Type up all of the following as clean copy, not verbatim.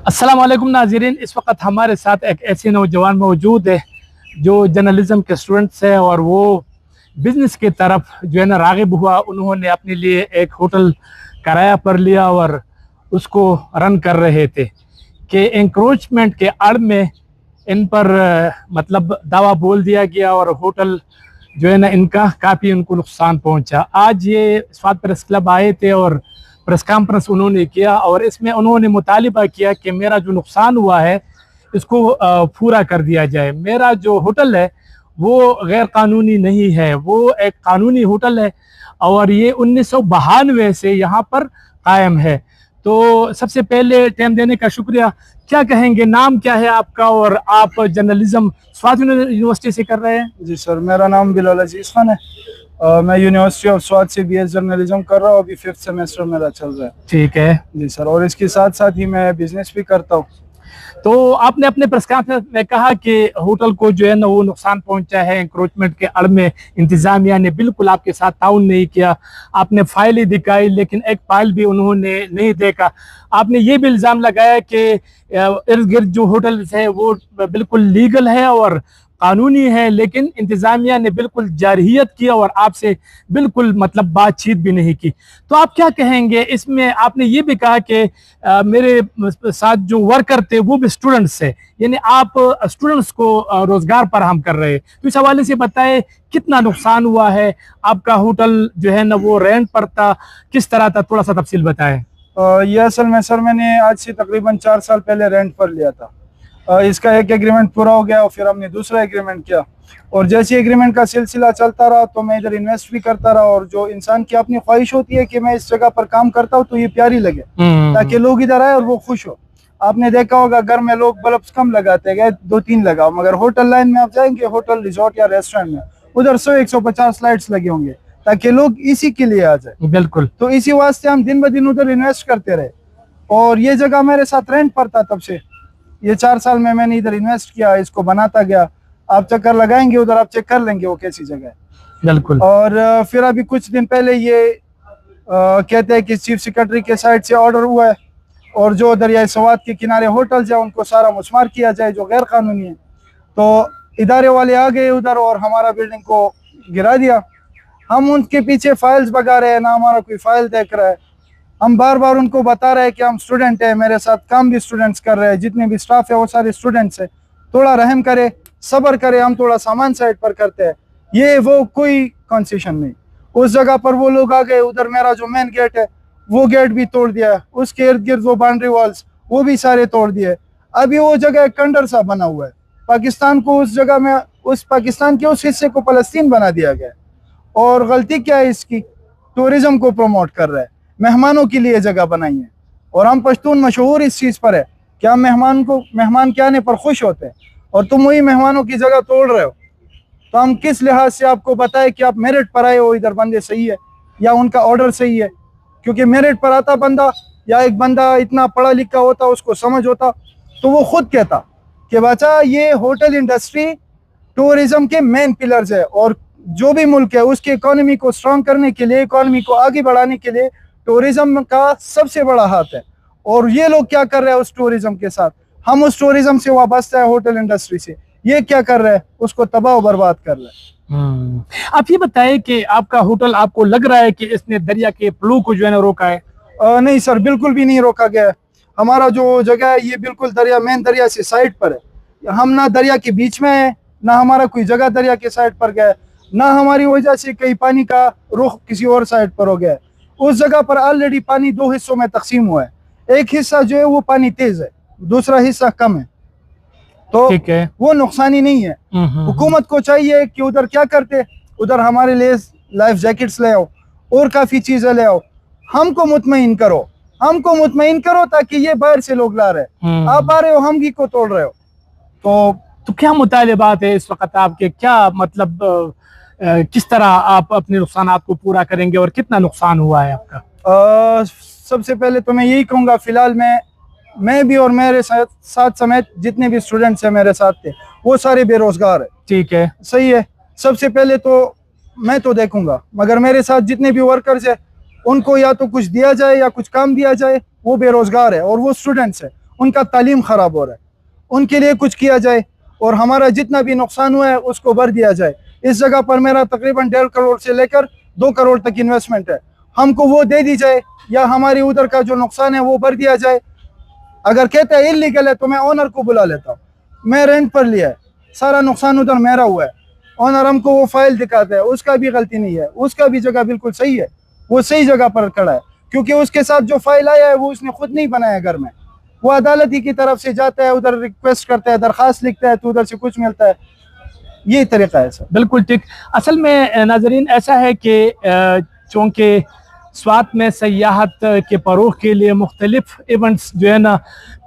अस्सलाम वालेकुम नाज़रीन। इस वक्त हमारे साथ एक ऐसे नौजवान मौजूद है जो जर्नलिज़म के स्टूडेंट्स है और वो बिज़नेस की तरफ जो है ना राग़िब हुआ। उन्होंने अपने लिए एक होटल किराया पर लिया और उसको रन कर रहे थे कि इंक्रोचमेंट के आड़ में इन पर मतलब दावा बोल दिया गया और होटल जो है ना इनका काफ़ी उनको नुकसान पहुंचा। आज ये स्वाद प्रेस क्लब आए थे और प्रेस कॉन्फ्रेंस उन्होंने किया और इसमें उन्होंने मुतालिबा किया कि मेरा जो नुकसान हुआ है इसको पूरा कर दिया जाए। मेरा जो होटल है वो गैर कानूनी नहीं है, वो एक कानूनी होटल है और ये 1992 से यहाँ पर कायम है। तो सबसे पहले टाइम देने का शुक्रिया। क्या कहेंगे, नाम क्या है आपका और आप जर्नलिज्म स्वाद यूनिवर्सिटी से कर रहे हैं? जी सर, मेरा नाम बिलाल अजीज खान है। मैं यूनिवर्सिटी ऑफ स्वाद से बीएस जर्नलिज्म कर रहा हूँ। अभी 5th सेमेस्टर मेरा चल रहा है। ठीक है जी सर, और इसके साथ साथ ही मैं बिजनेस भी करता हूँ। तो आपने अपने प्रेस कॉन्फ्रेंस में कहा कि होटल को जो है ना वो नुकसान पहुंचा है, इंक्रोचमेंट के आड़ में इंतजामिया ने बिल्कुल आपके साथ ताउन नहीं किया। आपने फाइल ही दिखाई लेकिन एक फाइल भी उन्होंने नहीं देखा। आपने ये भी इल्ज़ाम लगाया कि इर्द गिर्द जो होटल्स है वो बिल्कुल लीगल है और कानूनी है, लेकिन इंतजामिया ने बिल्कुल जारहियत किया और आपसे बिल्कुल मतलब बातचीत भी नहीं की। तो आप क्या कहेंगे इसमें? आपने ये भी कहा कि मेरे साथ जो वर्कर थे वो भी स्टूडेंट्स है, यानी आप स्टूडेंट्स को रोजगार फराहम कर रहे हैं। तो इस हवाले से बताएं कितना नुकसान हुआ है, आपका होटल जो है ना वो रेंट पर था, किस तरह था, थोड़ा सा तफसील बताएं। ये असल में सर मैंने आज से तकरीबन 4 साल पहले रेंट पर लिया था। इसका एक एग्रीमेंट पूरा हो गया और फिर हमने दूसरा एग्रीमेंट किया और जैसे एग्रीमेंट का सिलसिला चलता रहा तो मैं इधर इन्वेस्ट भी करता रहा। और जो इंसान की अपनी ख्वाहिश होती है कि मैं इस जगह पर काम करता हूँ तो ये प्यारी लगे ताकि लोग इधर आए और वो खुश हो। आपने देखा होगा घर में लोग बल्ब्स कम लगाते गए, 2-3 लगाओ, मगर होटल लाइन में आप जाएंगे, होटल रिजॉर्ट या रेस्टोरेंट में उधर 100-150 लाइट्स लगे होंगे ताकि लोग इसी के लिए आ जाए। बिल्कुल। तो इसी वास्ते हम दिन ब दिन उधर इन्वेस्ट करते रहे और ये जगह मेरे साथ रेंट पर था। तब से ये 4 साल में मैंने इधर इन्वेस्ट किया, इसको बनाता गया। आप चक्कर लगाएंगे उधर, आप चेक कर लेंगे वो कैसी जगह है। बिल्कुल। और फिर अभी कुछ दिन पहले ये कहते हैं कि चीफ सेक्रेटरी के साइड से ऑर्डर हुआ है और जो दरियाई सवात के किनारे होटल्स है उनको सारा मुस्मार किया जाए जो गैर कानूनी है। तो इदारे वाले आ गए उधर और हमारा बिल्डिंग को गिरा दिया। हम उनके पीछे फाइल्स भगा रहे हैं, ना हमारा कोई फाइल देख रहा है। हम बार बार उनको बता रहे हैं कि हम स्टूडेंट हैं, मेरे साथ काम भी स्टूडेंट्स कर रहे हैं, जितने भी स्टाफ है वो सारे स्टूडेंट्स हैं, थोड़ा रहम करे, सब्र करे, हम थोड़ा सामान साइड पर करते हैं। ये वो कोई कंसेशन नहीं। उस जगह पर वो लोग आ गए, उधर मेरा जो मेन गेट है वो गेट भी तोड़ दिया, उसके इर्द गिर्द वो बाउंड्री वॉल्स वो भी सारे तोड़ दिए। अभी वो जगह एक खंडर सा बना हुआ है। पाकिस्तान को उस जगह में, उस पाकिस्तान के उस हिस्से को फलस्तीन बना दिया गया। और गलती क्या है इसकी? टूरिज्म को प्रमोट कर रहा है, मेहमानों के लिए जगह बनाई है और हम पश्तून मशहूर इस चीज़ पर है कि हम मेहमान के आने पर खुश होते हैं और तुम वही मेहमानों की जगह तोड़ रहे हो। तो हम किस लिहाज से आपको बताएं कि आप मेरिट पर आए हो, इधर बंदे सही है या उनका ऑर्डर सही है? क्योंकि मेरिट पर आता बंदा या एक बंदा इतना पढ़ा लिखा होता, उसको समझ होता, तो वो खुद कहता कि बच्चा ये होटल इंडस्ट्री टूरिज्म के मेन पिलर्स है और जो भी मुल्क है उसकी इकोनॉमी को स्ट्रॉन्ग करने के लिए, इकोनॉमी को आगे बढ़ाने के लिए टूरिज्म का सबसे बड़ा हाथ है। और ये लोग क्या कर रहे हैं उस टूरिज्म के साथ? हम उस टूरिज्म से वाबस्ता है, होटल इंडस्ट्री से, ये क्या कर रहे हैं? उसको तबाह बर्बाद कर रहे हैं। आप ये बताएं कि आपका होटल, आपको लग रहा है कि इसने दरिया के फ्लो को जो है ना रोका है? नहीं सर, बिल्कुल भी नहीं रोका गया है। हमारा जो जगह है ये बिल्कुल दरिया, मेन दरिया से साइड पर है। हम ना दरिया के बीच में है, ना हमारा कोई जगह दरिया के साइड पर गया है, ना हमारी वजह से कहीं पानी का रुख किसी और साइड पर हो गया है। उस जगह पर ऑलरेडी पानी 2 हिस्सों में तकसीम हुआ है। एक हिस्सा जो है वो पानी तेज है, दूसरा हिस्सा कम है, तो ठीक है, वो नुकसानी नहीं है। हुकूमत को चाहिए कि उधर क्या करते, उधर हमारे लिए लाइफ जैकेट्स ले आओ और काफी चीजें ले आओ, हमको मुतमईन करो, हमको मुतमईन करो, ताकि ये बाहर से लोग ला रहे, आप आ रहे हो, हम घी को तोड़ रहे हो। तो क्या मुतालिबात है इस वक्त आपके? क्या मतलब किस तरह आप अपने नुकसान को पूरा करेंगे और कितना नुकसान हुआ है आपका? सबसे पहले तो मैं यही कहूँगा, फिलहाल मैं भी और मेरे साथ समेत जितने भी स्टूडेंट्स हैं मेरे साथ थे वो सारे बेरोजगार है। ठीक है, सही है। सबसे पहले तो मैं तो देखूंगा, मगर मेरे साथ जितने भी वर्कर्स है उनको या तो कुछ दिया जाए या कुछ काम दिया जाए। वो बेरोजगार है और वो स्टूडेंट्स है उनका तालीम ख़राब हो रहा है, उनके लिए कुछ किया जाए और हमारा जितना भी नुकसान हुआ है उसको भर दिया जाए। इस जगह पर मेरा तकरीबन 1.5 करोड़ से लेकर 2 करोड़ तक इन्वेस्टमेंट है, हमको वो दे दी जाए या हमारी उधर का जो नुकसान है वो भर दिया जाए। अगर कहते हैं इलीगल है तो मैं ओनर को बुला लेता हूँ, मैं रेंट पर लिया है, सारा नुकसान उधर मेरा हुआ है, ओनर हमको वो फाइल दिखाता है, उसका भी गलती नहीं है, उसका भी जगह बिल्कुल सही है, वो सही जगह पर खड़ा है, क्योंकि उसके साथ जो फाइल आया है वो उसने खुद नहीं बनाया घर में, वो अदालत ही की तरफ से जाता है, उधर रिक्वेस्ट करता है, दरखास्त लिखता है तो उधर से कुछ मिलता है। यही तरीका है सर। बिल्कुल ठीक। असल में नाजरीन ऐसा है कि चूँकि स्वात में सयाहत के फ़रोग़ के लिए मुख्तलिफ इवेंट्स जो है ना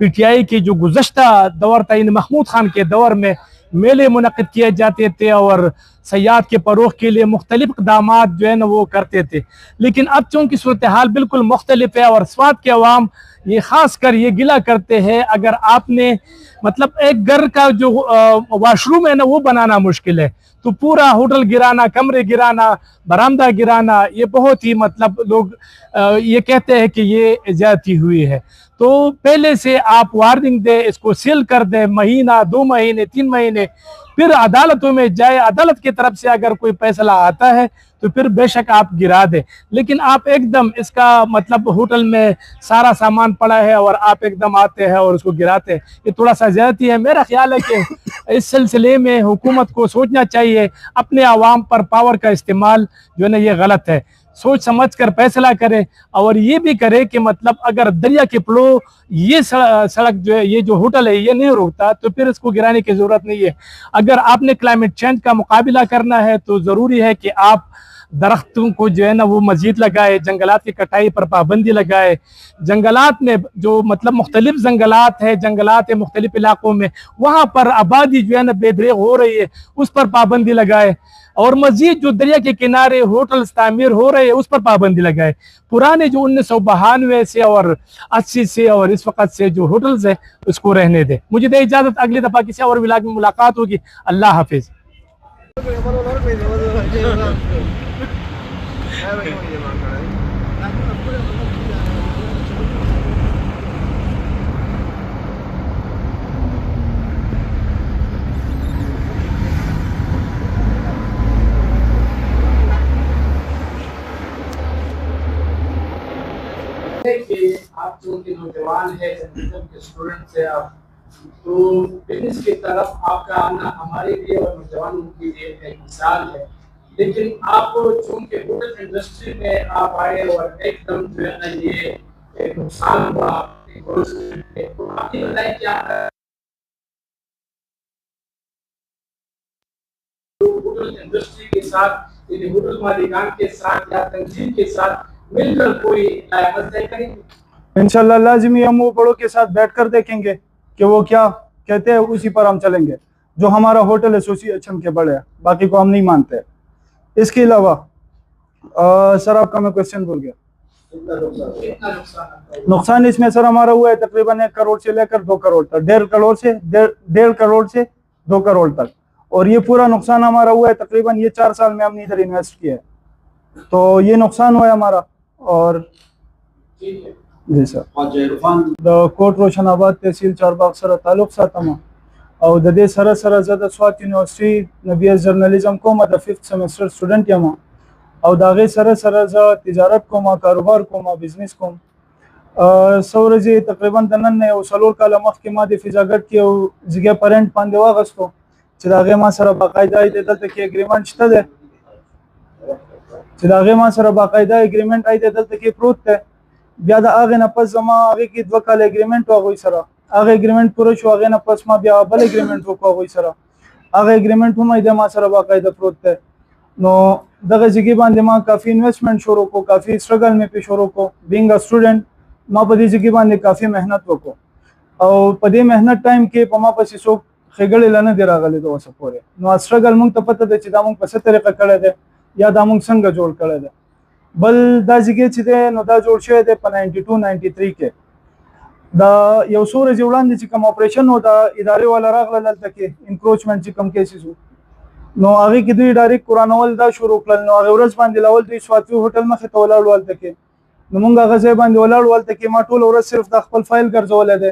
PTI की जो गुज़श्ता दौर था, इन महमूद खान के दौर में मेले मुनक़िद किए जाते थे और सयाहत के फ़रोग़ के लिए मुख्तलिफ इक़दामात जो है ना वो करते थे। लेकिन अब चूँकि सूरत हाल बिल्कुल मुख्तलिफ है और स्वात के अवाम ये ख़ास कर ये गिला करते हैं, अगर आपने मतलब एक घर का जो वाशरूम है ना वो बनाना मुश्किल है, तो पूरा होटल गिराना, कमरे गिराना, बरामदा गिराना, ये बहुत ही मतलब लोग ये कहते हैं कि ये ज़्यादती हुई है। तो पहले से आप वार्निंग दे, इसको सील कर दे, महीना 2 महीने 3 महीने, फिर अदालतों में जाए, अदालत की तरफ से अगर कोई फैसला आता है तो फिर बेशक आप गिरा दे। लेकिन आप एकदम इसका मतलब होटल में सारा सामान पड़ा है और आप एकदम आते हैं और उसको गिराते हैं, ये थोड़ा सा ज़्यादती है। मेरा ख्याल है कि इस सिलसिले में हुकूमत को सोचना चाहिए, अपने आवाम पर पावर का इस्तेमाल जो है ना ये गलत है, सोच समझ कर फैसला करे और ये भी करे कि मतलब अगर दरिया के फ्लो ये सड़क जो है, ये जो होटल है ये नहीं रुकता तो फिर इसको गिराने की ज़रूरत नहीं है। अगर आपने क्लाइमेट चेंज का मुकाबला करना है तो ज़रूरी है कि आप दरख्तों को जो है ना वो मज़ीद लगाए, जंगलात की कटाई पर पाबंदी लगाए, जंगलात में जो मतलब मुख्तलिफ जंगलात है, जंगलात है मुख्तलिफ इलाकों में, वहाँ पर आबादी जो है ना बेदरेग हो रही है उस पर पाबंदी लगाए और मज़ीद जो दरिया के किनारे होटल्स तामीर हो रहे हैं उस पर पाबंदी लगाए। पुराने जो 1992 से और 80 से और इस वक्त से जो होटल्स है उसको रहने दे। मुझे दे इजाज़त, अगली दफ़ा किसी और व्लॉग में मुलाकात होगी। अल्लाह हाफिज़। कि आप जो कि नौजवान है, जर्नलिज्म के स्टूडेंट्स है आप, तो बिजनेस की तरफ आपका आना हमारे लिए और नौजवानों के लिए एक मिसाल है। लेकिन आप चूँकि होटल इंडस्ट्री में आप आए और एकदम जो है ना ये एक नुकसान हुआ, तो आप ये बताएं क्या होटल इंडस्ट्री के साथ, होटल मालिकान के साथ या तंजीम के साथ मिलकर कोई तय करेंगे? इंशाल्लाह लाजिमी हम वो बड़ों के साथ बैठकर देखेंगे कि वो क्या कहते हैं, उसी पर हम चलेंगे। जो हमारा होटल एसोसिएशन के बड़े हैं, बाकी को हम नहीं मानते। इसके अलावा सर आपका मैं क्वेश्चन भूल गया। नुकसान इसमें सर हमारा हुआ है तकरीबन 1 करोड़ से लेकर 2 करोड़ तक, 1.5 करोड़ से 2 करोड़ तक, और ये पूरा नुकसान हमारा हुआ है तकरीबन ये 4 साल में हमने इधर इन्वेस्ट किया है, तो ये नुकसान हुआ है हमारा। और जी सर कोट रोशनाबाद तहसील चारबाग सर ताल्लुक सातमा और दे सर ज़्यादा स्वात यूनिवर्सिटी नबी जर्नलिज्म को मतलब 5th सेमेस्टर स्टूडेंट यमा और दागे सर तिजारत को मा कारोबार को मा बिजनेस को सौरजी तकरीबन दनन ने सलोर काला मख के मादे फिजागट के जगह परेंट पांदे वागस्तो चिदागे मा सर बाकायदा दलते के एग्रीमेंट छता दे चिदागे मा सर बाकायदा एग्रीमेंट आई दलते के प्रोत है बिया दा आगे न पस जमा आगे की 2 काल एग्रीमेंट हो गई सर आगे एग्रीमेंट पूरा शो आगे न पस मा बिया बल एग्रीमेंट हो गई सर आगे एग्रीमेंट हम इदे मा सर बाकायदा प्रोत है नो दगे जगह बांधे मा काफ़ी इन्वेस्टमेंट शुरू को, काफ़ी स्ट्रगल में पेश शुरू को, बीइंग अ स्टूडेंट मा पदी जगह बांधे काफ़ी मेहनत को और पदे मेहनत टाइम के पमा पसी सो खेगड़े लाने दे रागले तो सपोरे नो स्ट्रगल मुंग तपत दे चिदा मुंग पसे तरीका कड़े दे या दा मुंग संग जोड़ कड़े दे बल दा जगह चिदे नो दा जोड़ शे दे 92 93 के दा यो सूर जुड़ान दे कम ऑपरेशन होता इदारे वाला रागला ललता के इंक्रोचमेंट ची कम केसेस हो नो आगे की दुई डायरेक्ट कुरानवल दा शुरू कल नो आगे उरस बांधे लावल दुई स्वाति होटल में खत वलाड़ वाल तके नो मुंगा गजे बांधे वलाड़ वाल तके मा टोल उरस सिर्फ दा खपल फाइल कर जोले दे